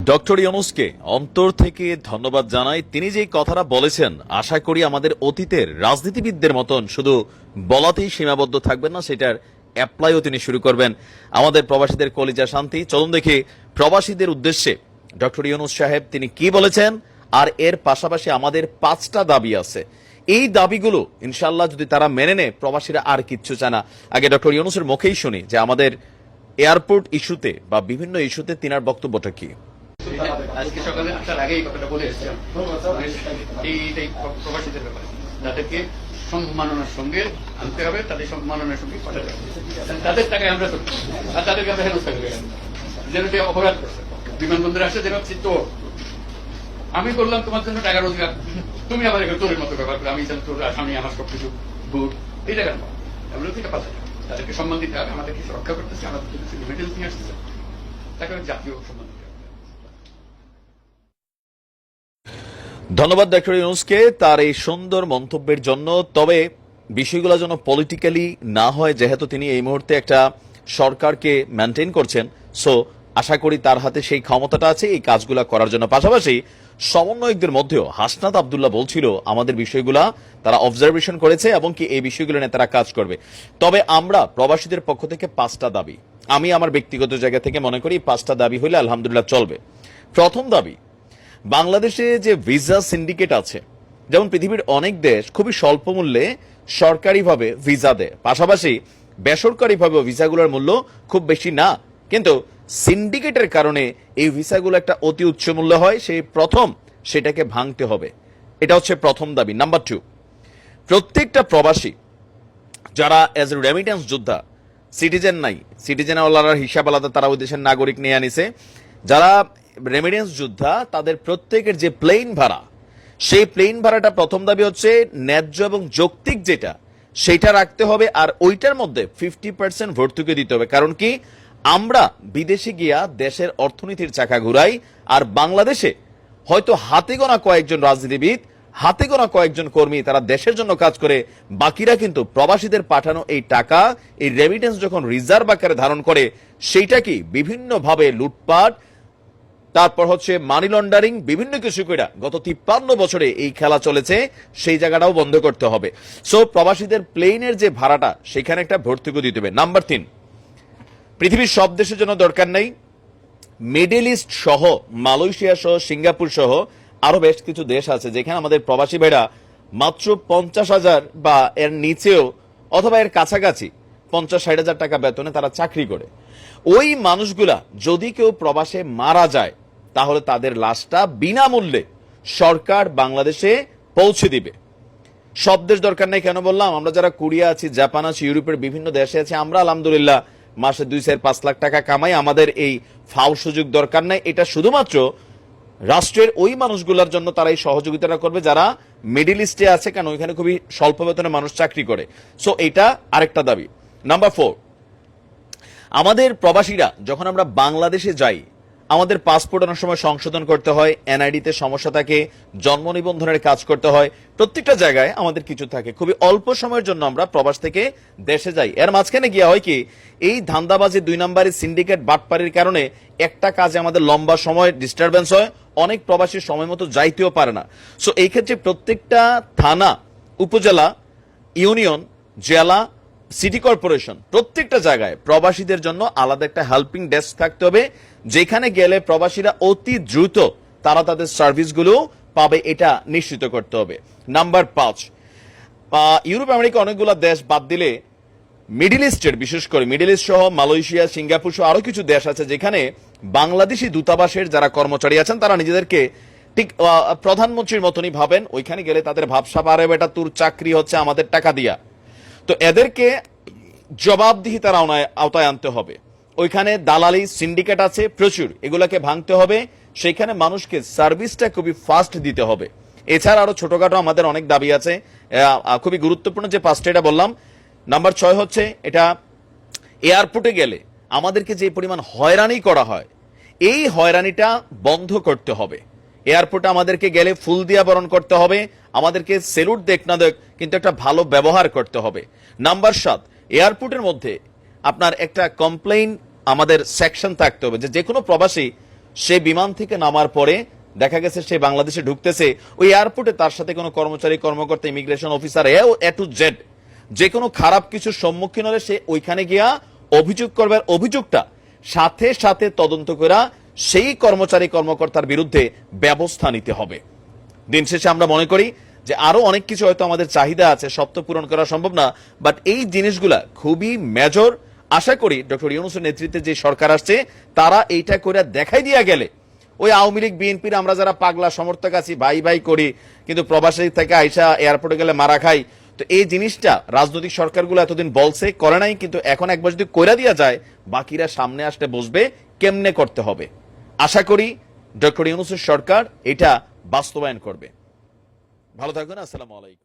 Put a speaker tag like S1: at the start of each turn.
S1: Doctor ইউনূসকে অন্তর থেকে ধন্যবাদ জানাই। তিনি যে কথাটা বলেছেন, আশা করি আমাদের অতীতের রাজনীতিবিদদের মতন শুধু বলাতেই সীমাবদ্ধ থাকবেন না, সেটার অ্যাপ্লাইও তিনি শুরু করবেন। আমাদের প্রবাসীদের কলিজা শান্তি। চলুন দেখি প্রবাসীদের উদ্দেশ্যে ডক্টর ইউনূস সাহেব তিনি কি বলেছেন। আর এর পাশাপাশি আমাদের 5টা দাবি আছে। এই দাবিগুলো ইনশাআল্লাহ যদি তারা মেনে নেয়, প্রবাসীরা আর কিচ্ছু চায় না। আগে ডক্টর ইউনূসের মুখেই শুনি যে আমাদের এয়ারপোর্ট ইস্যুতে বা বিভিন্ন ইস্যুতে তিনার বক্তব্যটা কি।
S2: আজকে সকালে আসার আগেই কথাটা বলে এসেছিলাম এই প্রবাসীদের ব্যাপারে তাদেরকে সম্মাননার সঙ্গে আনতে হবে, তাদের সম্মাননার সঙ্গে পাঠাতে হবে। তাদের টাকায় আমরা তো আর তাদেরকে আমরা হেনস্থা করে যেন অপরাধ করছে। বিমানবন্দরে আসে যেন তো আমি করলাম তোমার জন্য টাকা রোজগার, তুমি আবার তোরের মতো ব্যবহার করে আমি যেন তোর আমি আমার সবকিছু গুড, এই জায়গার নয়। আমরা থেকে পাঠাতে হবে, তাদেরকে সম্মান দিতে হবে, আমাদেরকে রক্ষা করতেছে, আমাদের কিছু মেডেল নিয়ে আসতেছে, তাকে জাতীয় সম্মান দিতে হবে।
S1: ধন্যবাদ ডক্টর ইউনূসকে তার এই সুন্দর মন্তব্যের জন্য। তবে বিষয়গুলো যেন পলিটিক্যালি না হয়, যেহেতু তিনি এই মুহূর্তে একটা সরকারকে মেনটেন করছেন, সো আশা করি তার হাতে সেই ক্ষমতাটা আছে এই কাজগুলো করার জন্য। পাশাপাশি সমন্বয়কদের মধ্যেও হাসনাত আব্দুল্লাহ বলছিল আমাদের বিষয়গুলা তারা অবজারভেশন করেছে এবং কি এই বিষয়গুলো নিয়ে তারা কাজ করবে। তবে আমরা প্রবাসীদের পক্ষ থেকে 5টা দাবি, আমি আমার ব্যক্তিগত জায়গা থেকে মনে করি 5টা দাবি হইলে আলহামদুলিল্লাহ চলবে। প্রথম দাবি, বাংলাদেশে যে ভিসা সিন্ডিকেট আছে, যেমন পৃথিবীর অনেক দেশ খুবই স্বল্প মূল্যে সরকারিভাবে ভিসা দেয়, পাশাপাশি বেসরকারিভাবে ভিসাগুলোর মূল্য খুব বেশি না, কিন্তু সিন্ডিকেটের কারণে এই ভিসাগুলো একটা অতি উচ্চ মূল্য হয়। সেই প্রথম সেটাকে ভাঙতে হবে, এটা হচ্ছে প্রথম দাবি। নাম্বার 2, প্রত্যেকটা প্রবাসী যারা এজ এ রেমিটেন্স যোদ্ধা, সিটিজেন নাই, সিটিজেন ওয়ালার হিসাব আলাদা, তারা ওই দেশের নাগরিক নিয়ে আনিছে, যারা রেমিটেন্স যোদ্ধা তাদের প্রত্যেকের যে প্লেন ভাড়া, সেই প্লেন ভাড়াটা প্রথম দাবি হচ্ছে ন্যায্য এবং যৌক্তিক যেটা সেটা রাখতে হবে, আর ওইটার মধ্যে 50% ভর্তুকি দিতে হবে। কারণ কি, আমরা বিদেশে গিয়া দেশের অর্থনীতির চাকা ঘুরাই, আর বাংলাদেশে হয়তো হাতে গোনা কয়েকজন রাজনীতিবিদ, হাতে গোনা কয়েকজন কর্মী তারা দেশের জন্য কাজ করে, বাকিরা কিন্তু প্রবাসীদের পাঠানো এই টাকা, এই রেমিটেন্স যখন রিজার্ভ আকারে ধারণ করে, সেইটা কি বিভিন্নভাবে লুটপাট, তারপর হচ্ছে মানি লন্ডারিং, বিভিন্ন কিছু কইরা গত 53 বছরে এই খেলা চলেছে, সেই জায়গাটাও বন্ধ করতে হবে। সো প্রবাসীদের প্লেনের যে ভাড়াটা সেখানে একটা ভর্তুকি দিতে হবে। নাম্বার 3, পৃথিবীর সব দেশের জন্য দরকার নেই, মিডল ইস্ট সহ, মালয়েশিয়া সহ, সিঙ্গাপুর সহ আরো বেশ কিছু দেশ আছে যেখানে আমাদের প্রবাসী ভাইরা মাত্র 50,000 বা এর নিচেও অথবা এর কাছাকাছি 50-60,000 টাকা বেতনে তারা চাকরি করে। ওই মানুষগুলা যদি কেউ প্রবাসে মারা যায়, তাহলে তাদের লাশটা বিনামূল্যে সরকার বাংলাদেশে পৌঁছে দিবে। সব দেশ দরকার নেই কেন বললাম, আমরা যারা কোরিয়া আছি, জাপান আছি, ইউরোপের বিভিন্ন দেশে আছে, আমরা আলহামদুলিল্লাহ মাসে 2-4-5 লাখ টাকা কামাই, আমাদের এই ফাউ সুযোগ দরকার নাই। এটা শুধুমাত্র রাষ্ট্রের ওই মানুষগুলোর জন্য তারা এই সহযোগিতাটা করবে যারা মিডল ইস্টে আছে, কারণ ওইখানে খুবই স্বল্প বেতনে মানুষ চাকরি করে। সো এটা আরেকটা দাবি। নাম্বার 4, আমাদের প্রবাসীরা যখন আমরা বাংলাদেশে যাই, আমাদের পাসপোর্ট অনেক সময় সংশোধন করতে হয়, এনআইডিতে সমস্যা থাকে, জন্ম নিবন্ধনের কাজ করতে হয়, প্রত্যেকটা জায়গায় আমাদের কিছু থাকে। খুবই অল্প সময়ের জন্য আমরা প্রবাস থেকে দেশে যাই, এর মাঝখানে গিয়া হয় কি, এই ধান্দাবাজি 2 নম্বরের সিন্ডিকেট বাটপাড়ির কারণে একটা কাজে আমাদের লম্বা সময় ডিস্টারবেন্স হয়, অনেক প্রবাসী সময় মতো যাইতেও পারে না। সো এই ক্ষেত্রে প্রত্যেকটা থানা, উপজেলা, ইউনিয়ন, জেলা, সিটি কর্পোরেশন, প্রত্যেকটা জায়গায় প্রবাসীদের জন্য আলাদা একটা হেল্পিং ডেস্ক থাকতে হবে, যেখানে গেলে প্রবাসীরা অতি দ্রুত তারা তাদের সার্ভিসগুলো পাবে, এটা নিশ্চিত করতে হবে। নাম্বার 5, ইউরোপ আমেরিকা অনেকগুলো দেশ বাদ দিলে মিডল ইস্টের, বিশেষ করে মিডল ইস্ট সহ মালয়েশিয়া, সিঙ্গাপুর সহ আরো কিছু দেশ আছে যেখানে বাংলাদেশি দূতাবাসের যারা কর্মচারী আছেন তারা নিজেদেরকে ঠিক প্রধানমন্ত্রীর মতনই ভাবেন। ওইখানে গেলে তাদের ভাবসা পারে, বেটা তোর চাকরি হচ্ছে আমাদের টাকা দিয়া। তো এদেরকে জবাবদিহিতার আওতায় আনতে হবে। ওইখানে দালালি সিন্ডিকেট আছে প্রচুর, এগুলাকে ভাঙতে হবে, সেইখানে মানুষকে সার্ভিসটা খুবই ফাস্ট দিতে হবে। এছাড়া আরো ছোটখাটো আমাদের অনেক দাবি আছে, খুবই গুরুত্বপূর্ণ যে 5টা এটা বললাম। নাম্বার 6 হচ্ছে, এটা এয়ারপোর্টে গেলে আমাদেরকে যে পরিমাণ হয়রানি করা হয়, এই হয়রানিটা বন্ধ করতে হবে। এয়ারপোর্টে আমাদেরকে গেলে ফুল দিয়া বরণ করতে হবে, আমাদেরকে সেলুট দেখ না দেখ কিন্তু একটা ভালো ব্যবহার করতে হবে। নাম্বার 7, এয়ারপোর্টের মধ্যে আপনার একটা কমপ্লেইন আমাদের সেকশন থাকতে হবে, যে কোনো প্রবাসী সে বিমান থেকে নামার পরে দেখা গেছে সে বাংলাদেশে ঢুকতেছে, ওই এয়ারপোর্টে তার সাথে কোনো কর্মচারী কর্মকর্তা immigration officer A to Z যে কোনো খারাপ কিছুর সম্মুখীন হলে সে ওইখানে গিয়া অভিযোগ করবার অভিযোগটা সাথে সাথে তদন্ত করা সেই কর্মচারী কর্মকর্তার বিরুদ্ধে ব্যবস্থা নিতে হবে। দিন শেষে আমরা মনে করি যে আরো অনেক কিছু হয়তো আমাদের চাহিদা আছে, সব তো পূরণ করা সম্ভব না, বাট এই জিনিসগুলা খুবই মেজর। আশা করি ডক্টর ইউনূসের নেতৃত্বে যে সরকার আসছে তারা এইটা করে দেখাই দিয়া গেলে ওই আওয়ামী লীগ বিএনপির আমরা যারা পাগলা সমর্থক আছি ভাই ভাই করি, কিন্তু প্রবাসী থেকে আইসা এয়ারপোর্টে গেলে মারা খাই, তো এই জিনিসটা রাজনৈতিক সরকারগুলো এতদিন বলছে করে নাই, কিন্তু এখন একবার যদি কইরা দিয়া যায় বাকিরা সামনে আসতে বসবে কেমনে করতে হবে। আশা করি ডক্টর ইউনূসের সরকার এটা বাস্তবায়ন করবে। ভালো থাকবেন, আসসালামু আলাইকুম।